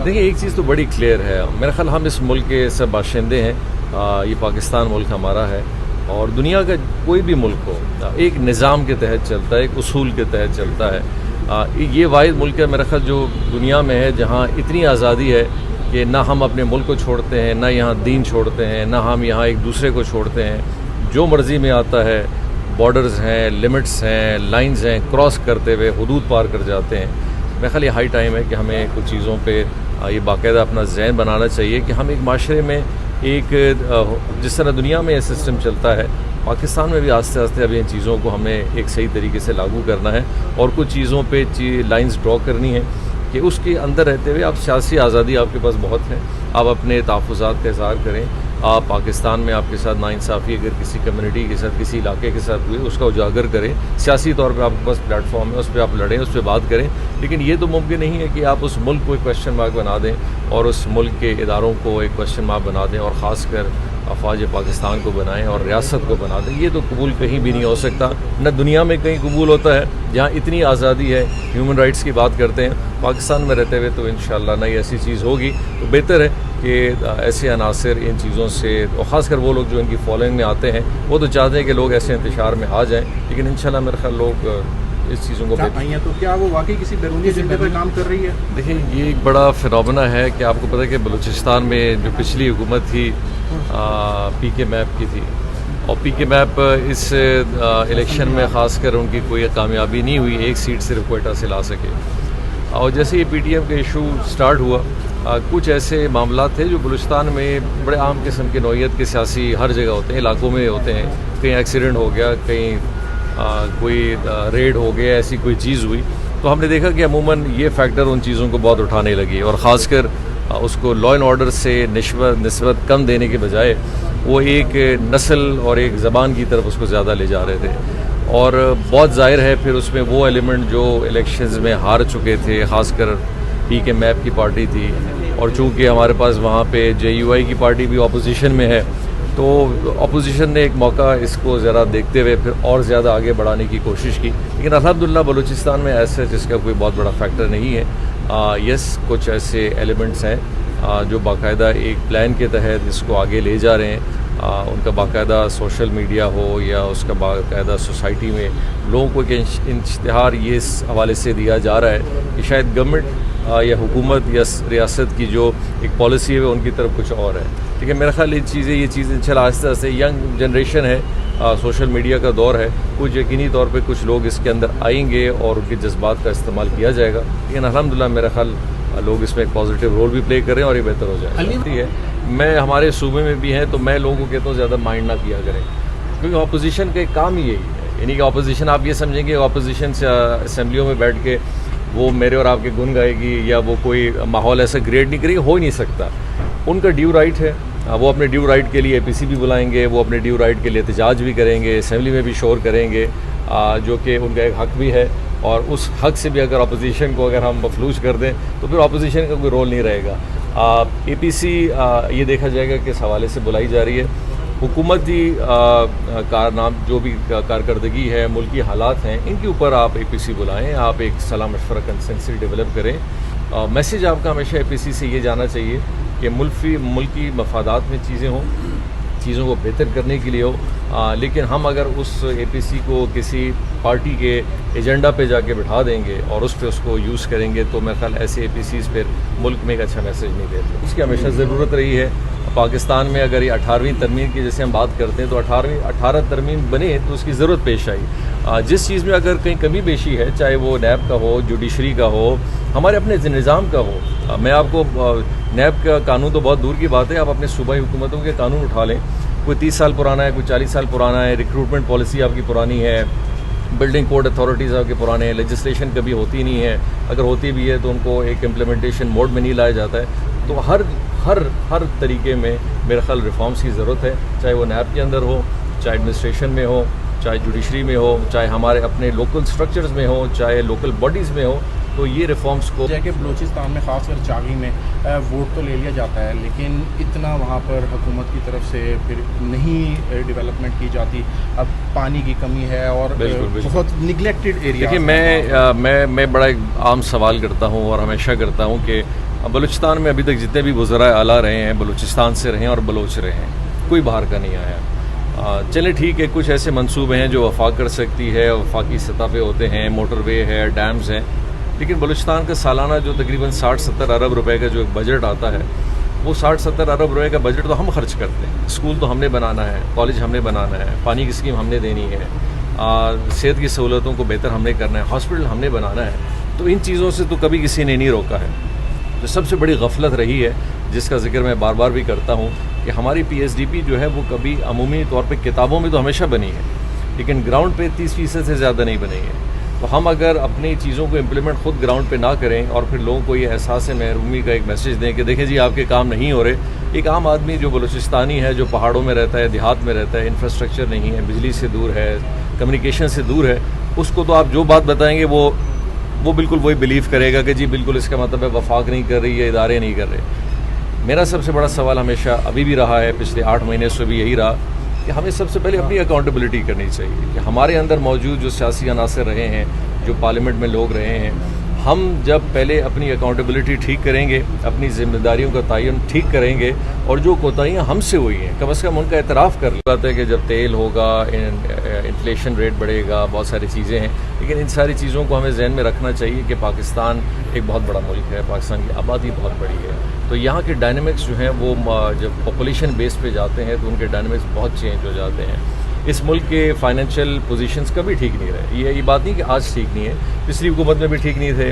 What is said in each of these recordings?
دیکھیں ایک چیز تو بڑی کلیئر ہے، میرا خیال ہم اس ملک کے سب باشندے ہیں، یہ پاکستان ملک ہمارا ہے اور دنیا کا کوئی بھی ملک ہو ایک نظام کے تحت چلتا ہے، ایک اصول کے تحت چلتا ہے۔ یہ واحد ملک ہے میرا خیال جو دنیا میں ہے جہاں اتنی آزادی ہے کہ نہ ہم اپنے ملک کو چھوڑتے ہیں، نہ یہاں دین چھوڑتے ہیں، نہ ہم یہاں ایک دوسرے کو چھوڑتے ہیں، جو مرضی میں آتا ہے، بارڈرز ہیں، لمٹس ہیں، لائنز ہیں، کراس کرتے ہوئے حدود پار کر جاتے ہیں۔ میرا خیال یہ ہائی ٹائم ہے کہ ہمیں کچھ چیزوں پہ یہ باقاعدہ اپنا ذہن بنانا چاہیے کہ ہم ایک معاشرے میں ایک جس طرح دنیا میں یہ سسٹم چلتا ہے پاکستان میں بھی آہستہ آہستہ ابھی ان چیزوں کو ہمیں ایک صحیح طریقے سے لاگو کرنا ہے اور کچھ چیزوں پہ لائنز ڈرا کرنی ہے کہ اس کے اندر رہتے ہوئے آپ سیاسی آزادی آپ کے پاس بہت ہے، آپ اپنے تحفظات کا اظہار کریں، آپ پاکستان میں آپ کے ساتھ ناانصافی اگر کسی کمیونٹی کے ساتھ کسی علاقے کے ساتھ ہوئی اس کا اجاگر کریں، سیاسی طور پہ آپ کے پاس پلیٹ فارم ہے اس پہ آپ لڑیں، اس پہ بات کریں، لیکن یہ تو ممکن نہیں ہے کہ آپ اس ملک کو ایک کویشچن مارک بنا دیں اور اس ملک کے اداروں کو ایک کویشچن مارک بنا دیں اور خاص کر افواج پاکستان کو بنائیں اور ریاست کو بنا دیں۔ یہ تو قبول کہیں بھی نہیں ہو سکتا، نہ دنیا میں کہیں قبول ہوتا ہے جہاں اتنی آزادی ہے، ہیومن رائٹس کی بات کرتے ہیں، پاکستان میں رہتے ہوئے تو انشاءاللہ نہ ایسی چیز ہوگی۔ تو بہتر ہے کہ ایسے عناصر ان چیزوں سے، اور خاص کر وہ لوگ جو ان کی فالوئنگ میں آتے ہیں وہ تو چاہتے ہیں کہ لوگ ایسے انتشار میں آ جائیں، لیکن انشاءاللہ میرے خیال لوگ اس چیزوں کو تو کیا وہ واقعی کسی بیرونی ایجنڈے پر کام کر رہی ہے؟ دیکھیں یہ ایک بڑا فنومنا ہے کہ آپ کو پتہ ہے کہ بلوچستان میں جو پچھلی حکومت تھی پی کے میپ کی تھی، اور پی کے میپ اس الیکشن میں خاص کر ان کی کوئی کامیابی نہیں ہوئی، ایک سیٹ صرف کوئٹہ سے لا سکے، اور جیسے یہ پی ٹی ایم کا ایشو سٹارٹ ہوا کچھ ایسے معاملات تھے جو بلوچستان میں بڑے عام قسم کی نوعیت کے سیاسی ہر جگہ ہوتے ہیں، علاقوں میں ہوتے ہیں، کہیں ایکسیڈنٹ ہو گیا، کہیں کوئی ریڈ ہو گیا، ایسی کوئی چیز ہوئی، تو ہم نے دیکھا کہ عموماً یہ فیکٹر ان چیزوں کو بہت اٹھانے لگی اور خاص کر اس کو لا اینڈ آرڈر سے نسبت کم دینے کے بجائے وہ ایک نسل اور ایک زبان کی طرف اس کو زیادہ لے جا رہے تھے، اور بہت ظاہر ہے پھر اس میں وہ ایلیمنٹ جو الیکشنز میں ہار چکے تھے، خاص کر پی کے میپ کی پارٹی تھی، اور چونکہ ہمارے پاس وہاں پہ جے یو آئی کی پارٹی بھی اپوزیشن میں ہے، تو اپوزیشن نے ایک موقع اس کو ذرا دیکھتے ہوئے پھر اور زیادہ آگے بڑھانے کی کوشش کی، لیکن الحمدللہ بلوچستان میں ایسے جس کا کوئی بہت بڑا فیکٹر نہیں ہے۔ یس کچھ ایسے ایلیمنٹس ہیں جو باقاعدہ ایک پلان کے تحت اس کو آگے لے جا رہے ہیں، ان کا باقاعدہ سوشل میڈیا ہو یا اس کا باقاعدہ سوسائٹی میں لوگوں کو ایک اشتہار یہ اس حوالے سے دیا جا رہا ہے کہ شاید گورنمنٹ یا حکومت یا ریاست کی جو ایک پالیسی ہے ان کی طرف کچھ اور ہے، لیکن میرا خیال یہ چیزیں انشاءاللہ آہستہ آہستہ ینگ جنریشن ہے، سوشل میڈیا کا دور ہے، کچھ یقینی طور پہ کچھ لوگ اس کے اندر آئیں گے اور ان کے جذبات کا استعمال کیا جائے گا، لیکن الحمدللہ میرا خیال لوگ اس میں ایک پازیٹیو رول بھی پلے کریں اور یہ بہتر ہو جائے گا۔ میں ہمارے صوبے میں بھی ہیں تو میں لوگوں کو کہتا ہوں زیادہ مائنڈ نہ کیا کریں، کیونکہ اپوزیشن کا ایک کام ہی یہی ہے، یعنی کہ اپوزیشن آپ یہ سمجھیں کہ اپوزیشن سے اسمبلیوں میں بیٹھ کے وہ میرے اور آپ کے گن گائے گی یا وہ کوئی ماحول ایسا کریٹ نہیں کرے گی، ہو ہی نہیں سکتا، ان کا ڈیو رائٹ ہے، وہ اپنے ڈیو رائٹ کے لیے اے پی سی بھی بلائیں گے، وہ اپنے ڈیو رائٹ کے لیے احتجاج بھی کریں گے، اسمبلی میں بھی شور کریں گے، جو کہ ان کا ایک حق بھی ہے، اور اس حق سے بھی اگر اپوزیشن کو اگر ہم مفلوج کر دیں تو پھر اپوزیشن کا کوئی رول نہیں رہے گا۔ اے پی سی یہ دیکھا جائے گا کہ اس حوالے سے بلائی جا رہی ہے، حکومتی جو بھی کارکردگی ہے، ملکی حالات ہیں، ان کے اوپر آپ اے پی سی بلائیں، آپ ایک صلاح مشورہ کنسنسل ڈیولپ کریں۔ میسیج آپ کا ہمیشہ اے پی سی سے یہ جانا چاہیے کہ ملکی مفادات میں چیزیں ہوں، چیزوں کو بہتر کرنے کے لیے ہو، لیکن ہم اگر اس اے پی سی کو کسی پارٹی کے ایجنڈا پہ جا کے بٹھا دیں گے اور اس پہ اس کو یوز کریں گے تو میرے خیال ایسے اے پی سیز پھر ملک میں ایک اچھا میسیج نہیں دیتے، اس کی ہمیشہ ضرورت رہی ہے۔ پاکستان میں اگر یہ 18ویں ترمیم کی جیسے ہم بات کرتے ہیں تو 18 ترمیم بنے تو اس کی ضرورت پیش آئی، جس چیز میں اگر کہیں کمی بیشی ہے، چاہے وہ نیب کا ہو، جوڈیشری کا ہو، ہمارے اپنے نظام کا ہو، میں آپ کو نیب کا قانون تو بہت دور کی بات ہے، آپ اپنے صوبائی حکومتوں کے قانون اٹھا لیں، کوئی 30 سال پرانا ہے، کوئی 40 سال پرانا ہے، ریکروٹمنٹ پالیسی آپ کی پرانی ہے، بلڈنگ کوڈ اتھارٹیز آپ کے پرانے ہیں، لیجسلیشن کبھی ہوتی نہیں ہے، اگر ہوتی بھی ہے تو ان کو ایک امپلیمنٹیشن موڈ میں نہیں لایا جاتا ہے، تو ہر طریقے میں میرے خیال ریفارمز کی ضرورت ہے، چاہے وہ نیب کے اندر ہو، چاہے ایڈمنسٹریشن میں ہو، چاہے جوڈیشری میں ہو، چاہے ہمارے اپنے لوکل سٹرکچرز میں ہو، چاہے لوکل باڈیز میں ہو، تو یہ ریفارمز کو جیسے کہ بلوچستان میں خاص کر چاغی میں ووٹ تو لے لیا جاتا ہے، لیکن اتنا وہاں پر حکومت کی طرف سے پھر نہیں ڈیولپمنٹ کی جاتی، اب پانی کی کمی ہے اور بہت نگلیکٹڈ ایریا۔ دیکھیے میں بڑا ایک عام سوال کرتا ہوں اور ہمیشہ کرتا ہوں کہ بلوچستان میں ابھی تک جتنے بھی وزراء اعلیٰ رہے ہیں بلوچستان سے رہے ہیں اور بلوچ رہے ہیں, کوئی باہر کا نہیں آیا. چلیں ٹھیک ہے, کچھ ایسے منصوبے ہیں جو وفاق کر سکتی ہے, وفاقی سطح پہ ہوتے ہیں, موٹر وے ہے, ڈیمز ہیں, لیکن بلوچستان کا سالانہ جو تقریباً 60-70 ارب روپے کا جو ایک بجٹ آتا ہے, وہ 60-70 ارب روپے کا بجٹ تو ہم خرچ کرتے ہیں. اسکول تو ہم نے بنانا ہے, کالج ہم نے بنانا ہے, پانی کی اسکیم ہم نے دینی ہے, صحت کی سہولتوں کو بہتر ہم نے کرنا ہے, ہاسپٹل ہم نے بنانا ہے. تو ان چیزوں سے تو کبھی کسی نے نہیں روکا ہے. جو سب سے بڑی غفلت رہی ہے, جس کا ذکر میں بار بار بھی کرتا ہوں, کہ ہماری PSDP جو ہے وہ کبھی عمومی طور پہ کتابوں میں تو ہمیشہ بنی ہے, لیکن گراؤنڈ پہ 30% سے زیادہ نہیں بنی ہے. تو ہم اگر اپنی چیزوں کو امپلیمنٹ خود گراؤنڈ پہ نہ کریں اور پھر لوگوں کو یہ احساس محرومی کا ایک میسیج دیں کہ دیکھیں جی آپ کے کام نہیں ہو رہے. ایک عام آدمی جو بلوچستانی ہے, جو پہاڑوں میں رہتا ہے, دیہات میں رہتا ہے, انفراسٹرکچر نہیں ہے, بجلی سے دور ہے, کمیونیکیشن سے دور ہے, اس کو تو آپ جو بات بتائیں گے وہ بالکل وہی بلیو کرے گا کہ جی بالکل اس کا مطلب ہے وفاق نہیں کر رہی ہے, ادارے نہیں کر رہے. میرا سب سے بڑا سوال ہمیشہ ابھی بھی رہا ہے, پچھلے 8 مہینے سے بھی یہی رہا, کہ ہمیں سب سے پہلے اپنی اکاؤنٹیبلٹی کرنی چاہیے. کہ ہمارے اندر موجود جو سیاسی عناصر رہے ہیں, جو پارلیمنٹ میں لوگ رہے ہیں, ہم جب پہلے اپنی اکاؤنٹیبلٹی ٹھیک کریں گے, اپنی ذمہ داریوں کا تعین ٹھیک کریں گے, اور جو کوتاہیاں ہم سے ہوئی ہیں کم از کم ان کا اعتراف کر لیں. بات ہے کہ جب تیل ہوگا, انفلیشن ریٹ بڑھے گا, بہت ساری چیزیں ہیں, لیکن ان ساری چیزوں کو ہمیں ذہن میں رکھنا چاہیے کہ پاکستان ایک بہت بڑا ملک ہے, پاکستان کی آبادی بہت بڑی ہے. تو یہاں کے ڈائنامکس جو ہیں وہ جب پاپولیشن بیس پہ جاتے ہیں تو ان کے ڈائنامکس بہت چینج ہو جاتے ہیں. اس ملک کے فائنینشیل پوزیشنز کبھی ٹھیک نہیں رہے. یہ بات نہیں کہ آج ٹھیک نہیں ہے, پچھلی حکومت میں بھی ٹھیک نہیں تھے,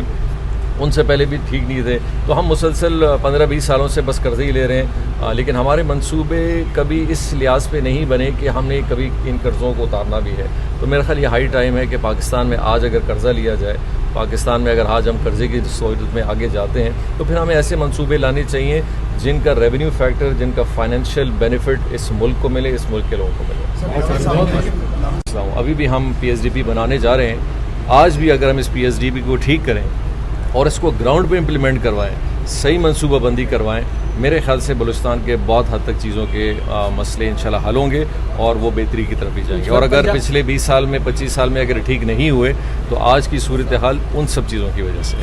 ان سے پہلے بھی ٹھیک نہیں تھے. تو ہم مسلسل 15-20 سالوں سے بس قرضے ہی لے رہے ہیں, لیکن ہمارے منصوبے کبھی اس لحاظ پہ نہیں بنے کہ ہم نے کبھی ان قرضوں کو اتارنا بھی ہے. تو میرا خیال یہ ہائی ٹائم ہے کہ پاکستان میں آج اگر قرضہ لیا جائے, پاکستان میں اگر آج ہم قرضے کی صورت میں آگے جاتے ہیں, تو پھر ہمیں ایسے منصوبے لانے چاہیے جن کا ریونیو فیکٹر, جن کا فائنینشیل بینیفٹ اس ملک کو ملے, اس ملک کے لوگوں کو ملے. ابھی بھی ہم PSDP بنانے جا رہے ہیں. آج بھی اگر ہم اس PSDP کو ٹھیک کریں اور اس کو گراؤنڈ پہ امپلیمنٹ کروائیں, صحیح منصوبہ بندی کروائیں, میرے خیال سے بلوچستان کے بہت حد تک چیزوں کے مسئلے انشاءاللہ حل ہوں گے اور وہ بہتری کی طرف ہی جائیں گے. اور اگر پچھلے 20 سال میں 25 سال میں اگر ٹھیک نہیں ہوئے تو آج کی صورتحال ان سب چیزوں کی وجہ سے.